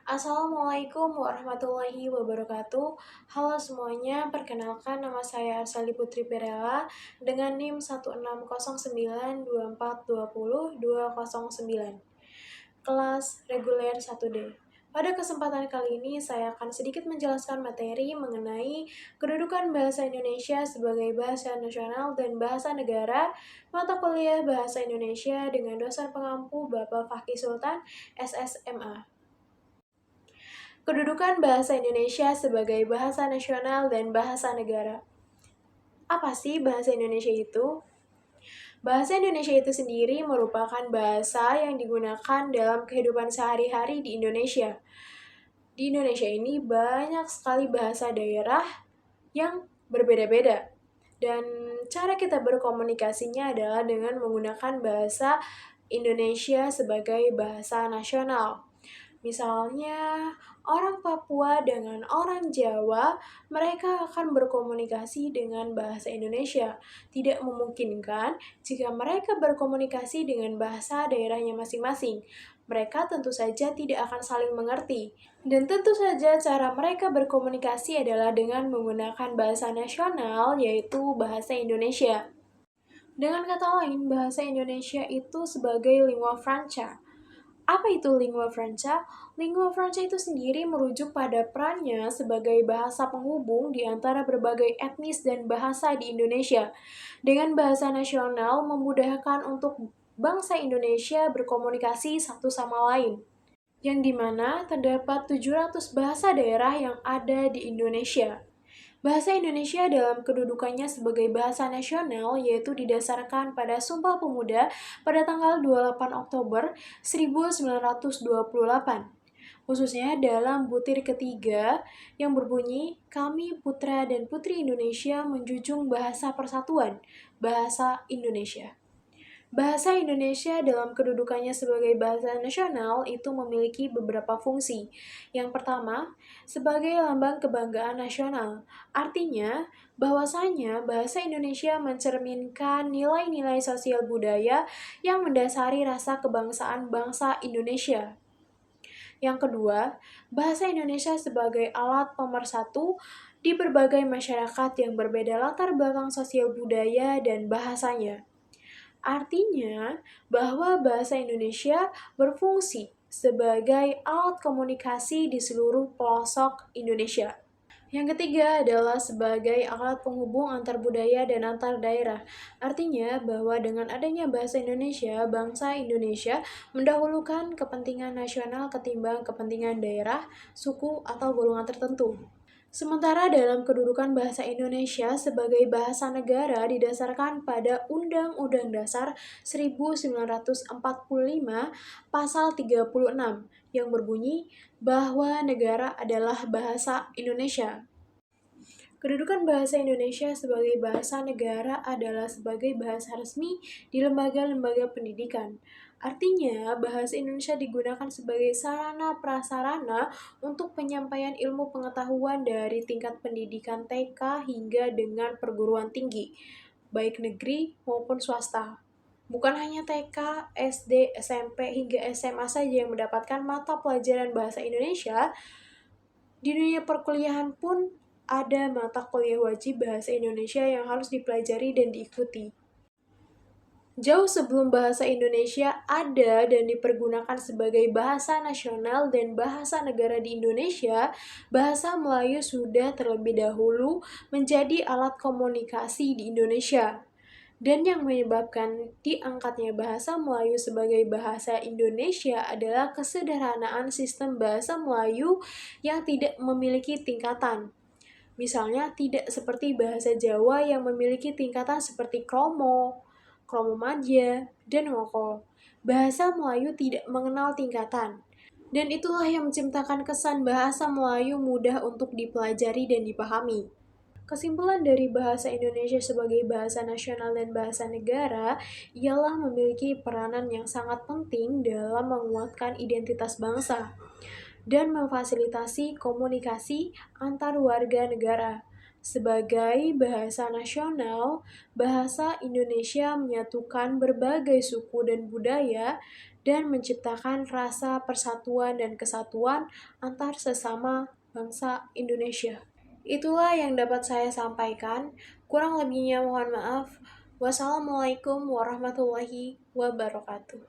Assalamualaikum warahmatullahi wabarakatuh. Halo semuanya, perkenalkan nama saya Arsali Putri Pirela dengan NIM 16092420209. Kelas reguler 1D. Pada kesempatan kali ini, saya akan sedikit menjelaskan materi mengenai kedudukan bahasa Indonesia sebagai bahasa nasional dan bahasa negara, mata kuliah Bahasa Indonesia dengan dosen pengampu Bapak Fakih Sultan, SSMA. Kedudukan bahasa Indonesia sebagai bahasa nasional dan bahasa negara. Apa sih bahasa Indonesia itu? Bahasa Indonesia itu sendiri merupakan bahasa yang digunakan dalam kehidupan sehari-hari di Indonesia. Di Indonesia ini banyak sekali bahasa daerah yang berbeda-beda. Dan cara kita berkomunikasinya adalah dengan menggunakan bahasa Indonesia sebagai bahasa nasional. Misalnya, orang Papua dengan orang Jawa, mereka akan berkomunikasi dengan bahasa Indonesia. Tidak memungkinkan jika mereka berkomunikasi dengan bahasa daerahnya masing-masing. Mereka tentu saja tidak akan saling mengerti. Dan tentu saja cara mereka berkomunikasi adalah dengan menggunakan bahasa nasional, yaitu bahasa Indonesia. Dengan kata lain, bahasa Indonesia itu sebagai lingua franca. Apa itu lingua franca? Lingua franca itu sendiri merujuk pada perannya sebagai bahasa penghubung di antara berbagai etnis dan bahasa di Indonesia. Dengan bahasa nasional memudahkan untuk bangsa Indonesia berkomunikasi satu sama lain. Yang dimana terdapat 700 bahasa daerah yang ada di Indonesia. Bahasa Indonesia dalam kedudukannya sebagai bahasa nasional yaitu didasarkan pada Sumpah Pemuda pada tanggal 28 Oktober 1928. Khususnya dalam butir ketiga yang berbunyi, "Kami putra dan putri Indonesia menjunjung bahasa persatuan, bahasa Indonesia." Bahasa Indonesia dalam kedudukannya sebagai bahasa nasional itu memiliki beberapa fungsi. Yang pertama, sebagai lambang kebanggaan nasional. Artinya, bahwasanya bahasa Indonesia mencerminkan nilai-nilai sosial budaya yang mendasari rasa kebangsaan bangsa Indonesia. Yang kedua, bahasa Indonesia sebagai alat pemersatu di berbagai masyarakat yang berbeda latar belakang sosial budaya dan bahasanya. Artinya bahwa bahasa Indonesia berfungsi sebagai alat komunikasi di seluruh pelosok Indonesia. Yang ketiga adalah sebagai alat penghubung antar budaya dan antar daerah. Artinya bahwa dengan adanya bahasa Indonesia, bangsa Indonesia mendahulukan kepentingan nasional ketimbang kepentingan daerah, suku, atau golongan tertentu. Sementara dalam kedudukan bahasa Indonesia sebagai bahasa negara didasarkan pada Undang-Undang Dasar 1945 Pasal 36 yang berbunyi bahwa negara adalah bahasa Indonesia. Kedudukan bahasa Indonesia sebagai bahasa negara adalah sebagai bahasa resmi di lembaga-lembaga pendidikan. Artinya, bahasa Indonesia digunakan sebagai sarana prasarana untuk penyampaian ilmu pengetahuan dari tingkat pendidikan TK hingga dengan perguruan tinggi, baik negeri maupun swasta. Bukan hanya TK, SD, SMP, hingga SMA saja yang mendapatkan mata pelajaran bahasa Indonesia, di dunia perkuliahan pun ada mata kuliah wajib bahasa Indonesia yang harus dipelajari dan diikuti. Jauh sebelum bahasa Indonesia ada dan dipergunakan sebagai bahasa nasional dan bahasa negara di Indonesia, bahasa Melayu sudah terlebih dahulu menjadi alat komunikasi di Indonesia. Dan yang menyebabkan diangkatnya bahasa Melayu sebagai bahasa Indonesia adalah kesederhanaan sistem bahasa Melayu yang tidak memiliki tingkatan. Misalnya tidak seperti bahasa Jawa yang memiliki tingkatan seperti kromo, kromo madya, dan ngoko. Bahasa Melayu tidak mengenal tingkatan. Dan itulah yang menciptakan kesan bahasa Melayu mudah untuk dipelajari dan dipahami. Kesimpulan dari bahasa Indonesia sebagai bahasa nasional dan bahasa negara ialah memiliki peranan yang sangat penting dalam menguatkan identitas bangsa dan memfasilitasi komunikasi antar warga negara. Sebagai bahasa nasional, bahasa Indonesia menyatukan berbagai suku dan budaya dan menciptakan rasa persatuan dan kesatuan antar sesama bangsa Indonesia. Itulah yang dapat saya sampaikan. Kurang lebihnya mohon maaf. Wassalamualaikum warahmatullahi wabarakatuh.